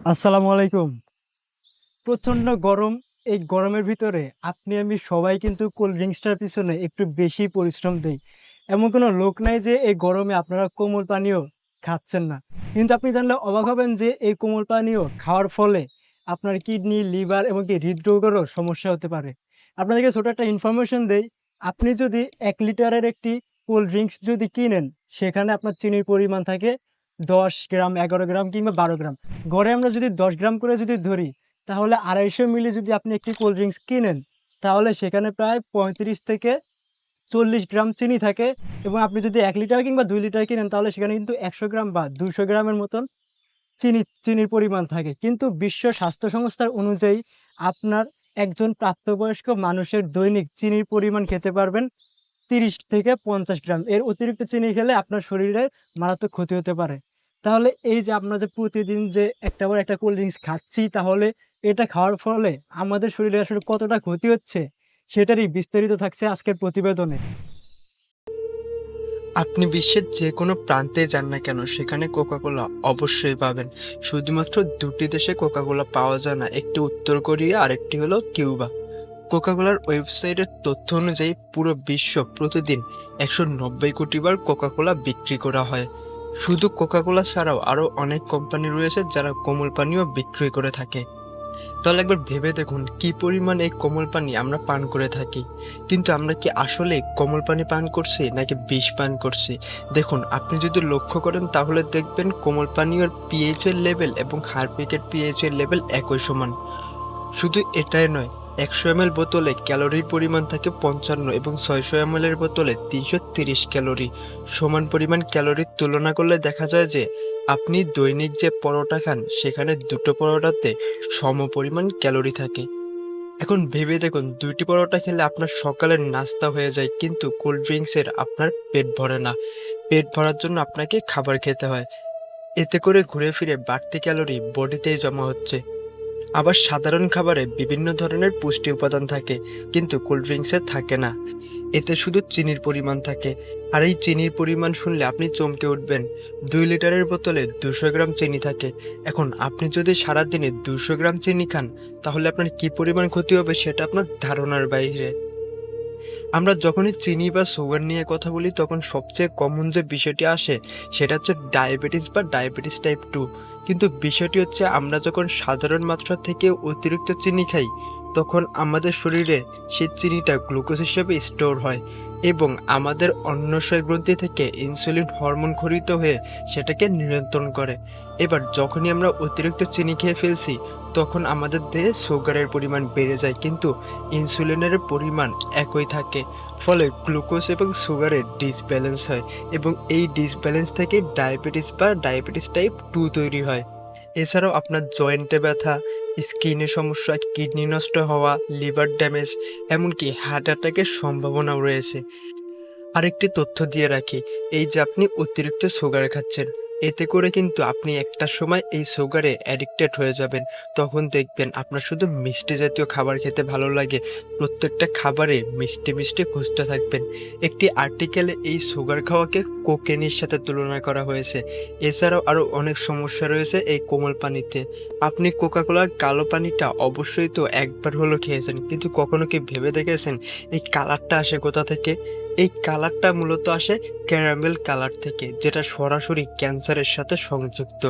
আসসালামু আলাইকুম। প্রচণ্ড গরম। এই গরমের ভিতরে আপনি আমি সবাই কিন্তু কোল্ড ড্রিঙ্কসটার পিছনে একটু বেশি পরিশ্রম দেই। এমন কোনো লোক নাই যে এই গরমে আপনারা কোমল পানীয় খাচ্ছেন না। কিন্তু আপনি জানলে অবাক হবেন যে এই কোমল পানীয় খাওয়ার ফলে আপনার কিডনি, লিভার এবং কি হৃদরোগেরও সমস্যা হতে পারে। আপনাদেরকে ছোট একটা ইনফরমেশন দেই। আপনি যদি ১ লিটারের একটি কোল্ড ড্রিঙ্কস যদি কিনেন, সেখানে আপনার চিনির পরিমাণ থাকে ১০ গ্রাম, ১১ গ্রাম কিংবা ১২ গ্রাম। গড়ে আমরা যদি ১০ গ্রাম করে যদি ধরি, তাহলে ২৫০ মিলি যদি আপনি একটি কোল্ড ড্রিঙ্কস কিনেন, তাহলে সেখানে প্রায় ৩৫ থেকে ৪০ গ্রাম চিনি থাকে। এবং আপনি যদি ১ লিটার কিংবা ২ লিটার কিনেন, তাহলে সেখানে কিন্তু ১০০ গ্রাম বা ২০০ গ্রামের মতন চিনির পরিমাণ থাকে। কিন্তু বিশ্ব স্বাস্থ্য সংস্থার অনুযায়ী আপনার একজন প্রাপ্তবয়স্ক মানুষের দৈনিক চিনির পরিমাণ খেতে পারবেন ৩০ থেকে ৫০ গ্রাম। এর অতিরিক্ত চিনি খেলে আপনার শরীরে মারাত্মক ক্ষতি হতে পারে। তাহলে এই যে আমরা যে প্রতিদিন যে একটার পর একটা কোল্ড ড্রিঙ্কস খাচ্ছি, তাহলে এটা খাওয়ার ফলে আমাদের শরীরে আসলে কতটা ক্ষতি হচ্ছে, সেটারই বিস্তারিত থাকছে আজকের প্রতিবেদনে। আপনি বিশ্বের যে কোনো প্রান্তে যান না কেন সেখানে কোকাকোলা অবশ্যই পাবেন। শুধুমাত্র দুটি দেশে কোকাকোলা পাওয়া যায় না, একটি উত্তর কোরিয়া আর একটি হলো কিউবা। কোকাকোলার ওয়েবসাইটের তথ্য অনুযায়ী পুরো বিশ্ব প্রতিদিন ১৯০ কোটি বার কোকাকোলা বিক্রি করা হয়। শুধু কোকাকোলা ছাড়াও আরও অনেক কোম্পানি রয়েছে যারা কোমল পানীয় বিক্রি করে থাকে। তাহলে একবার ভেবে দেখুন কি পরিমাণ এই কোমল পানি আমরা পান করে থাকি। কিন্তু আমরা কি আসলে কোমল পানি পান করছি নাকি বিষ পান করছি? দেখুন, আপনি যদি লক্ষ্য করেন তাহলে দেখবেন কোমল পানীয়র পিএইচ এর লেভেল এবং হারপিকের পিএইচ এর লেভেল একই সমান। শুধু এটাই নয়, ১০০ ml বোতলে ক্যালোরির পরিমাণ থাকে ৫৫ এবং ৬০০ ml এর বোতলে ৩৩০ ক্যালোরি। সমান পরিমাণ ক্যালোরির তুলনা করলে দেখা যায় যে আপনি দৈনিক যে পরোটা খান সেখানে দুটো পরোটাতে সমপরিমাণ ক্যালোরি থাকে। এখন ভেবে দেখুন, ২টি পরোটা খেলে আপনার সকালের নাস্তা হয়ে যায়, কিন্তু কোল্ড ড্রিঙ্কসের আপনার পেট ভরে না। পেট ভরার জন্য আপনাকে খাবার খেতে হয়। এতে করে ঘুরে ফিরে বাড়তি ক্যালোরি বডিতেই জমা হচ্ছে। আবার সাধারণ খাবারে বিভিন্ন ধরনের পুষ্টি উপাদান থাকে, কিন্তু কোল্ড ড্রিঙ্কসে থাকে না। এতে শুধু চিনির পরিমাণ থাকে। আর এই চিনির পরিমাণ শুনলে আপনি চমকে উঠবেন। ২ লিটারের বোতলে ২০০ গ্রাম চিনি থাকে। এখন আপনি যদি সারাদিনে ২০০ গ্রাম চিনি খান, তাহলে আপনার কি পরিমাণ ক্ষতি হবে সেটা আপনার ধারণার বাইরে। আমরা যখনই চিনি বা সুগার নিয়ে কথা বলি তখন সবচেয়ে কমন যে বিষয়টি আসে সেটা হচ্ছে ডায়াবেটিস বা ডায়াবেটিস টাইপ 2। কিন্তু বিষয়টি হচ্ছে, আমরা যখন সাধারণ মাত্রা থেকে অতিরিক্ত চিনি খাই তখন আমাদের শরীরে সেই চিনিটা গ্লুকোজ হিসেবে স্টোর হয় এবং আমাদের অন্নশয় গ্রন্থি থেকে ইনসুলিন হরমোন খরিত হয়ে সেটাকে নিয়ন্ত্রণ করে। এবার যখনই আমরা অতিরিক্ত চিনি খেয়ে ফেলছি তখন আমাদের দেহে সুগারের পরিমাণ বেড়ে যায়, কিন্তু ইনসুলিনের পরিমাণ একই থাকে। ফলে গ্লুকোজ এবং সুগারের ডিসব্যালেন্স হয় এবং এই ডিসব্যালেন্স থেকে ডায়াবেটিস বা ডায়াবেটিস টাইপ 2 তৈরি হয়। এছাড়াও আপনার জয়েন্টে ব্যথা, স্কিনের সমস্যা, কিডনি নষ্ট হওয়া, লিভার ড্যামেজ, এমনকি হার্ট অ্যাটাকের সম্ভাবনাও রয়েছে। আরেকটি তথ্য দিয়ে রাখি, এই যে আপনি অতিরিক্ত সুগার খাচ্ছেন, এতে করে কিন্তু আপনি একটা সময় এই সুগারে অ্যাডিক্টেড হয়ে যাবেন। তখন দেখবেন আপনার শুধু মিষ্টি জাতীয় খাবার খেতে ভালো লাগে, প্রত্যেকটা খাবারে মিষ্টি মিষ্টি খুঁজতে থাকবেন। একটি আর্টিকেলে এই সুগার খাওয়াকে কোকেনের সাথে তুলনা করা হয়েছে। এছাড়াও আরও অনেক সমস্যা রয়েছে এই কোমল পানিতে। আপনি কোকাকোলার কালো পানিটা অবশ্যই তো একবার হলো খেয়েছেন, কিন্তু কখনো কি ভেবে দেখেছেন এই কালারটা আসে কোথা থেকে? এই কালারটা মূলত আসে ক্যারামেল কালার থেকে, যেটা সরাসরি ক্যান্সারের সাথে সংযুক্ত।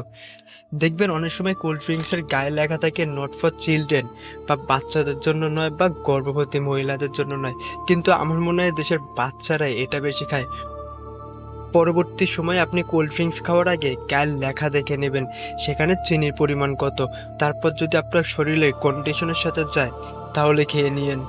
দেখবেন অনেক সময় কোল্ড ড্রিঙ্কসের গায়ে লেখা থাকে নট ফর চিলড্রেন, বা বাচ্চাদের জন্য নয় বা গর্ভবতী মহিলাদের জন্য নয়, কিন্তু আমার মনে হয় দেশের বাচ্চারাই এটা বেশি খায়। পরবর্তী সময়ে আপনি কোল্ড ড্রিঙ্কস খাওয়ার আগে গায়ের লেখা দেখে নেবেন সেখানে চিনির পরিমাণ কত। তারপর যদি আপনার শরীরে কন্ডিশনের সাথে যায় তাহলে খেয়ে নিয়েন।